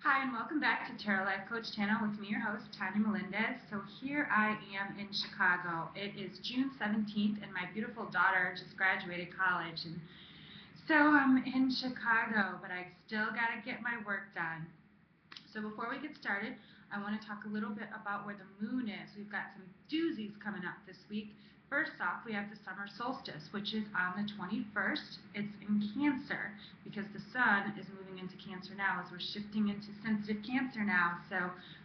Hi, and welcome back to Tarot Life Coach channel with me, your host, Tonya Melendez. So here I am in Chicago. It is June 17th, and my beautiful daughter just graduated college. And so I'm in Chicago, but I still got to get my work done. So before we get started, I want to talk a little bit about where the moon is. We've got some doozies coming up this week. First off, we have the summer solstice, which is on the 21st. It's in Cancer because the sun is moving into Cancer now as we're shifting into sensitive Cancer now. So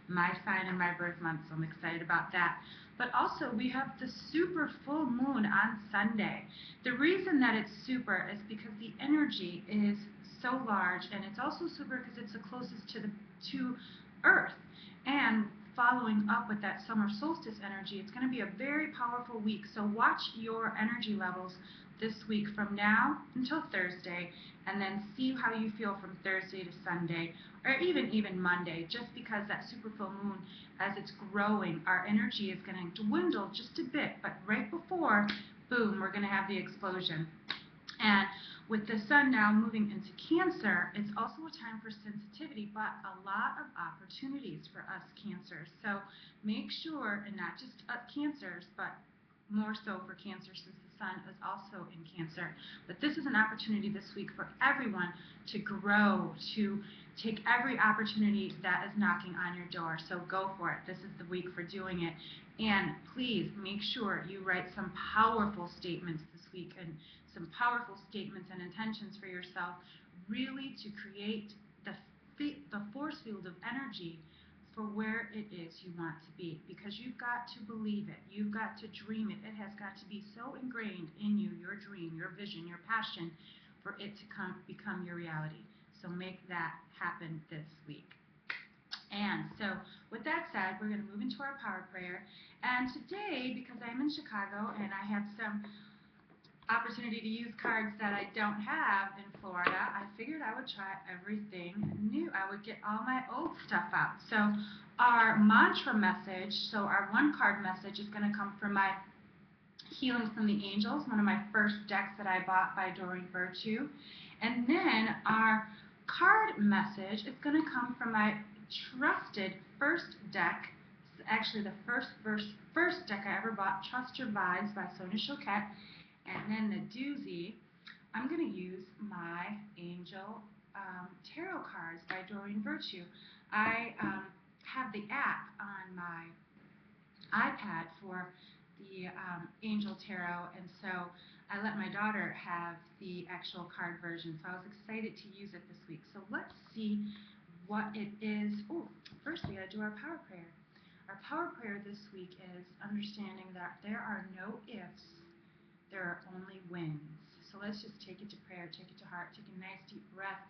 my sign and my birth month, so I'm excited about that. But also, we have the super full moon on Sunday. The reason that it's super is because the energy is so large, and it's also super because it's the closest to Earth. And following up with that summer solstice energy, it's going to be a very powerful week. So watch your energy levels this week from now until Thursday, and then see how you feel from Thursday to Sunday, or even Monday, just because that super full moon, as it's growing, our energy is going to dwindle just a bit, but right before, boom, we're going to have the explosion. And with the sun now moving into Cancer, it's also a time for sensitivity, but a lot of opportunities for us Cancers. So make sure, and not just Cancers, but more so for Cancer since the sun is also in Cancer. But this is an opportunity this week for everyone to grow, to take every opportunity that is knocking on your door. So go for it. This is the week for doing it. And please make sure you write some powerful statements this week, and some powerful statements and intentions for yourself, really to create the force field of energy for where it is you want to be, because you've got to believe it, you've got to dream it, it has got to be so ingrained in you, your dream, your vision, your passion, for it to become your reality. So make that happen this week. And so with that said, we're going to move into our power prayer. And today, because I'm in Chicago and I have some opportunity to use cards that I don't have in Florida, I figured I would try everything new. I would get all my old stuff out. So our mantra message, so our one card message is going to come from my Healing from the Angels, one of my first decks that I bought by Doreen Virtue. And then our card message is going to come from my trusted first deck. It's actually the first deck I ever bought, Trust Your Vibes by Sonia Choquette. And then the doozy, I'm going to use my Angel Tarot cards by Doreen Virtue. I have the app on my iPad for the Angel Tarot, and so I let my daughter have the actual card version, so I was excited to use it this week. So let's see what it is. Oh, first we got to do our power prayer. Our power prayer this week is understanding that there are no ifs, there are only wins. So let's just take it to prayer, take it to heart, take a nice deep breath,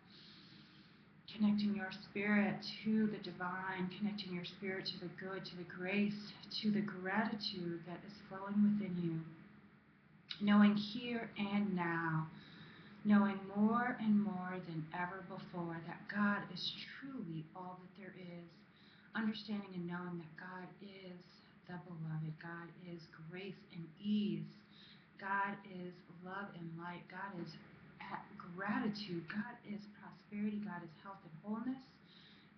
connecting your spirit to the divine, connecting your spirit to the good, to the grace, to the gratitude that is flowing within you. Knowing here and now, knowing more and more than ever before that God is truly all that there is. Understanding and knowing that God is the beloved, God is grace and ease, God is love and light, God is gratitude, God is prosperity, God is health and wholeness,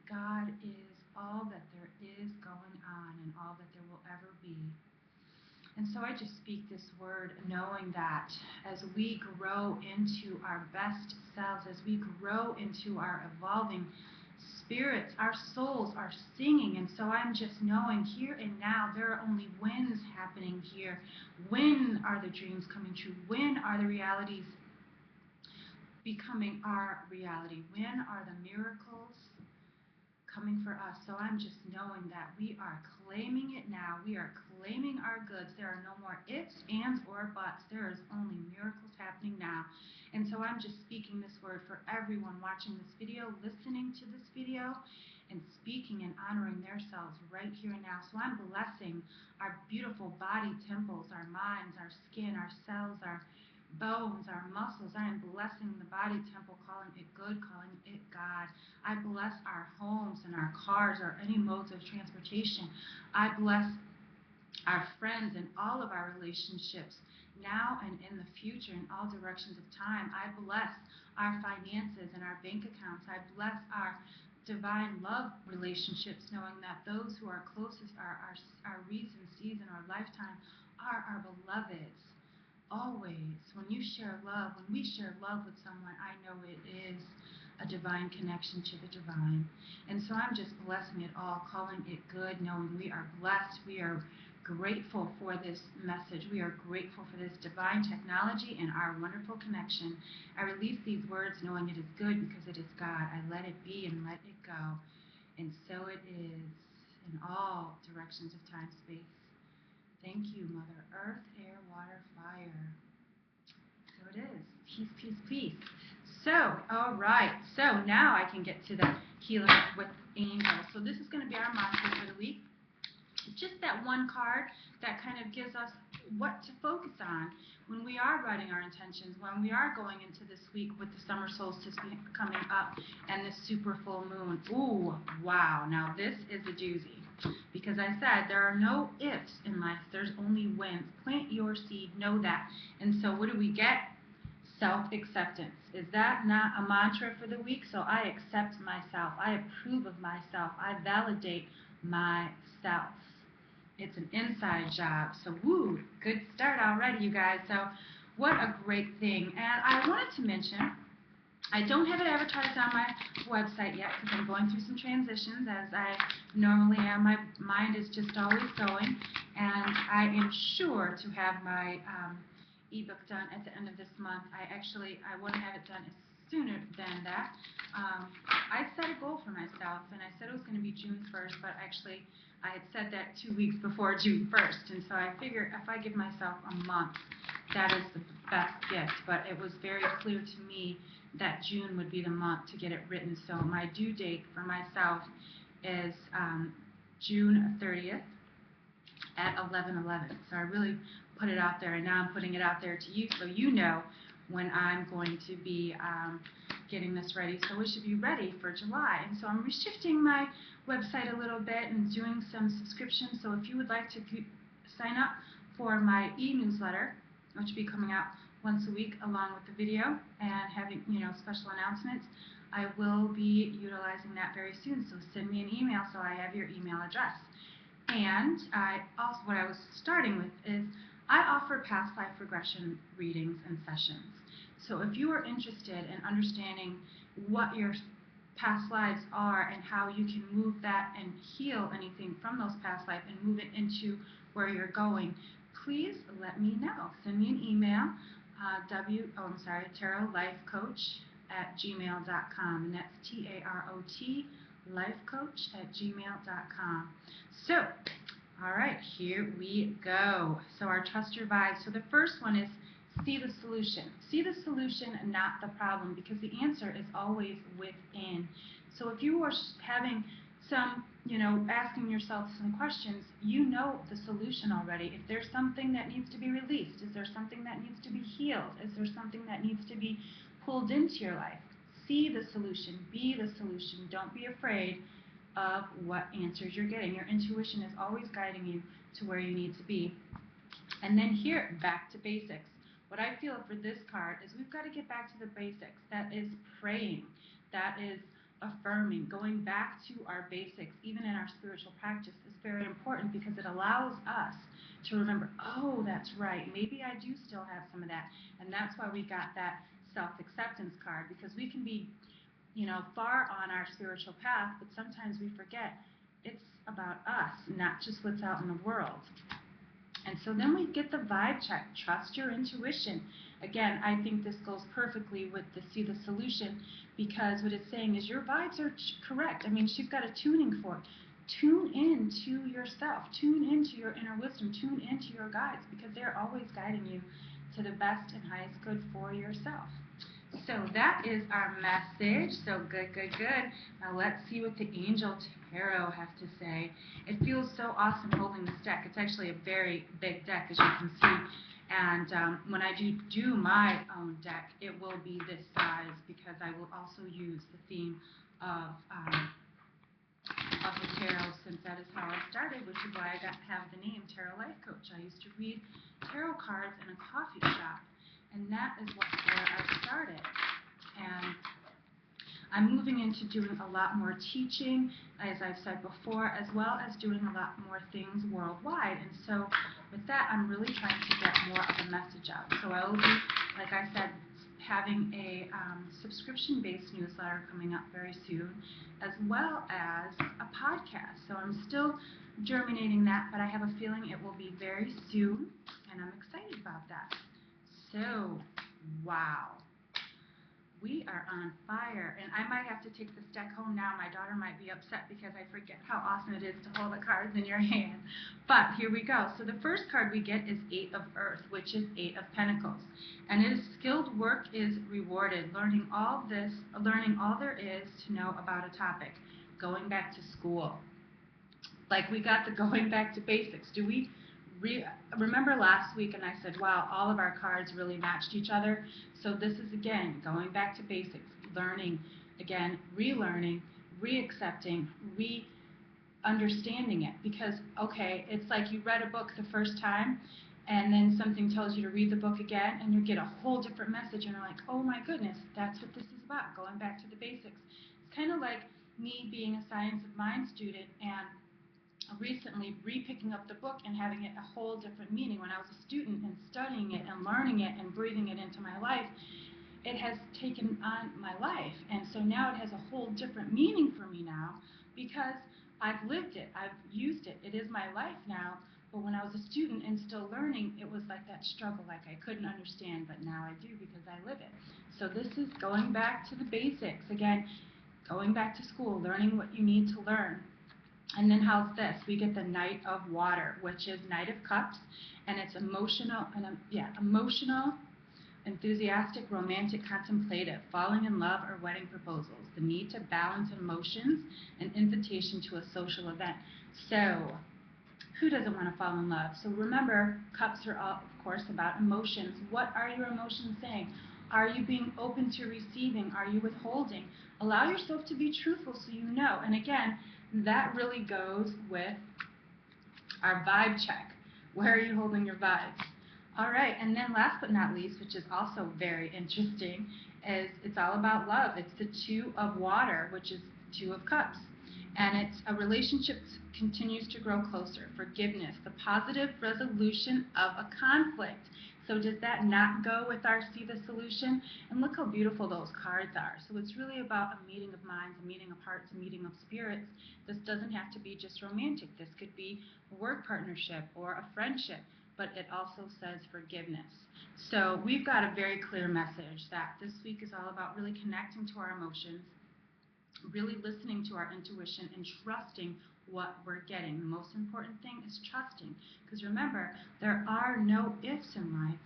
God is all that there is going on and all that there will ever be. And so I just speak this word knowing that as we grow into our best selves, as we grow into our evolving spirits, our souls are singing. And so I'm just knowing here and now there are only wins happening here. When are the dreams coming true? When are the realities becoming our reality? When are the miracles coming for us? So I'm just knowing that we are claiming it now. We are claiming our goods. There are no more ifs, ands, or buts. There is only miracles happening now. And so I'm just speaking this word for everyone watching this video, listening to this video, and speaking and honoring their selves right here and now. So I'm blessing our beautiful body temples, our minds, our skin, our cells, our bones, our muscles. I am blessing the body temple, calling it good, calling it God. I bless our homes and our cars or any modes of transportation. I bless our friends and all of our relationships now and in the future in all directions of time. I bless our finances and our bank accounts. I bless our divine love relationships, knowing that those who are closest, our reason, season, or lifetime, are our beloveds. Always, when you share love, when we share love with someone, I know it is a divine connection to the divine. And so I'm just blessing it all, calling it good, knowing we are blessed. We are grateful for this message. We are grateful for this divine technology and our wonderful connection. I release these words knowing it is good because it is God. I let it be and let it go. And so it is in all directions of time, space. Thank you, Mother Earth, air, water, fire. So it is. Peace, peace, peace. So, all right. So now I can get to the healing with angels. So this is going to be our mantra for the week. It's just that one card that kind of gives us what to focus on when we are writing our intentions, when we are going into this week with the summer solstice coming up and the super full moon. Ooh, wow. Now this is a doozy. Because I said there are no ifs in life, there's only wins. Plant your seed, know that. And so what do we get? Self-acceptance. Is that not a mantra for the week? So I accept myself. I approve of myself. I validate myself. It's an inside job. So woo, good start already, you guys. So what a great thing. And I wanted to mention, I don't have it advertised on my website yet because I'm going through some transitions as I normally am. My mind is just always going, and I am sure to have my ebook done at the end of this month. I want to have it done sooner than that. I set a goal for myself, and I said it was going to be June 1st, but actually I had said that 2 weeks before June 1st, and so I figured if I give myself a month, that is the best gift. But it was very clear to me that June would be the month to get it written. So my due date for myself is June 30th at 11:11. So I really put it out there, and now I'm putting it out there to you so you know when I'm going to be getting this ready. So we should be ready for July. And so I'm reshifting my website a little bit and doing some subscriptions. So if you would like to sign up for my e-newsletter, which will be coming out once a week along with the video and having, special announcements, I will be utilizing that very soon. So send me an email so I have your email address. And what I was starting with is I offer past life regression readings and sessions. So if you are interested in understanding what your past lives are and how you can move that and heal anything from those past lives and move it into where you're going, please let me know. Send me an email, tarotlifecoach@gmail.com, and that's TAROT lifecoach@gmail.com. So, all right, here we go. So our trust your vibes. So the first one is see the solution. See the solution, not the problem, because the answer is always within. So if you are having some, asking yourself some questions, you know the solution already. If there's something that needs to be released, is there something that needs to be healed? Is there something that needs to be pulled into your life? See the solution. Be the solution. Don't be afraid of what answers you're getting. Your intuition is always guiding you to where you need to be. And then here, back to basics. What I feel for this card is we've got to get back to the basics. That is praying. That is affirming. Going back to our basics, even in our spiritual practice, is very important because it allows us to remember, oh, that's right, maybe I do still have some of that. And that's why we got that self-acceptance card, because we can be far on our spiritual path, but sometimes we forget it's about us, not just what's out in the world. And so then we get the vibe check. Trust your intuition. Again, I think this goes perfectly with the see the solution, because what it's saying is your vibes are correct. I mean, she's got a tuning fork. Tune in to yourself. Tune into your inner wisdom. Tune into your guides, because they're always guiding you to the best and highest good for yourself. So that is our message. So good, good, good. Now let's see what the Angel Tarot has to say. It feels so awesome holding this deck. It's actually a very big deck, as you can see. And when I do my own deck, it will be this size, because I will also use the theme of the tarot, since that is how I started, which is why I have the name Tarot Life Coach. I used to read tarot cards in a coffee shop, and that is where I started. And I'm moving into doing a lot more teaching, as I've said before, as well as doing a lot more things worldwide. And so with that, I'm really trying to get more of a message out. So I will be, like I said, having a subscription-based newsletter coming up very soon, as well as a podcast. So I'm still germinating that, but I have a feeling it will be very soon, and I'm excited about that. So, wow. We are on fire, and I might have to take this deck home now. My daughter might be upset because I forget how awesome it is to hold the cards in your hand. But here we go. So the first card we get is 8 of Earth, which is 8 of Pentacles. And it is skilled work is rewarded, learning all there is to know about a topic, going back to school. Like we got the going back to basics. Do we remember last week and I said, wow, all of our cards really matched each other. So this is, again, going back to basics, learning, again, relearning, reaccepting, re-understanding it. Because, okay, it's like you read a book the first time and then something tells you to read the book again and you get a whole different message and you're like, oh my goodness, that's what this is about, going back to the basics. It's kind of like me being a Science of Mind student and recently re-picking up the book and having it a whole different meaning. When I was a student and studying it and learning it and breathing it into my life, it has taken on my life. And so now it has a whole different meaning for me now because I've lived it, I've used it, it is my life now. But when I was a student and still learning, it was like that struggle, like I couldn't understand, but now I do because I live it. So this is going back to the basics. Again, going back to school, learning what you need to learn. And then how's this? We get the Knight of Water, which is Knight of Cups, and it's emotional, enthusiastic, romantic, contemplative, falling in love or wedding proposals, the need to balance emotions, an invitation to a social event. So, who doesn't want to fall in love? So remember, cups are all, of course, about emotions. What are your emotions saying? Are you being open to receiving? Are you withholding? Allow yourself to be truthful so you know. And again, that really goes with our vibe check. Where are you holding your vibes? All right, and then last but not least, which is also very interesting, is it's all about love. It's the 2 of Water, which is 2 of Cups. And it's a relationship continues to grow closer. Forgiveness, the positive resolution of a conflict. So does that not go with our see the solution? And look how beautiful those cards are. So it's really about a meeting of minds, a meeting of hearts, a meeting of spirits. This doesn't have to be just romantic. This could be a work partnership or a friendship, but it also says forgiveness. So we've got a very clear message that this week is all about really connecting to our emotions, really listening to our intuition and trusting what we're getting. The most important thing is trusting, because remember, there are no ifs in life,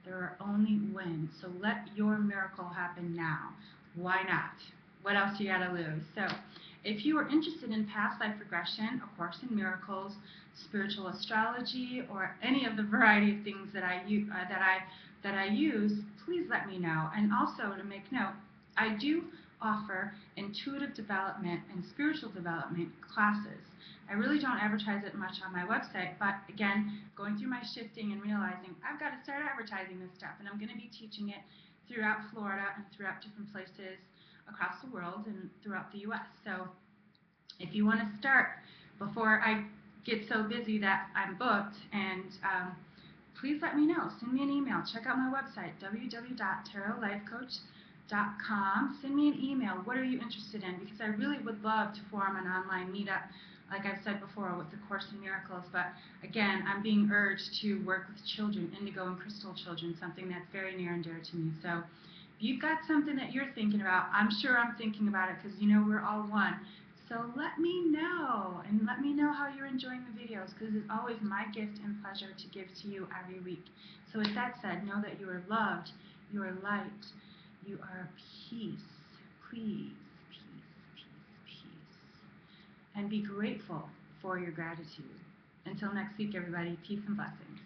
there are only wins. So let your miracle happen now. Why not? What else you gotta lose? So if you are interested in past life regression, A Course in Miracles, spiritual astrology, or any of the variety of things that I use, please let me know. And also to make note, I do offer intuitive development and spiritual development classes. I really don't advertise it much on my website, but again, going through my shifting and realizing I've got to start advertising this stuff, and I'm going to be teaching it throughout Florida and throughout different places across the world and throughout the U.S. So if you want to start before I get so busy that I'm booked, and please let me know. Send me an email. Check out my website, www.tarotlifecoach.com. Send me an email. What are you interested in? Because I really would love to form an online meetup, like I've said before, with the Course in Miracles. But again, I'm being urged to work with children, indigo and crystal children, something that's very near and dear to me. So if you've got something that you're thinking about, I'm sure I'm thinking about it, because you know we're all one. So let me know, and let me know how you're enjoying the videos, because it's always my gift and pleasure to give to you every week. So with that said, know that you are loved, you are light, you are peace. Please, peace, peace, peace. And be grateful for your gratitude. Until next week, everybody, peace and blessings.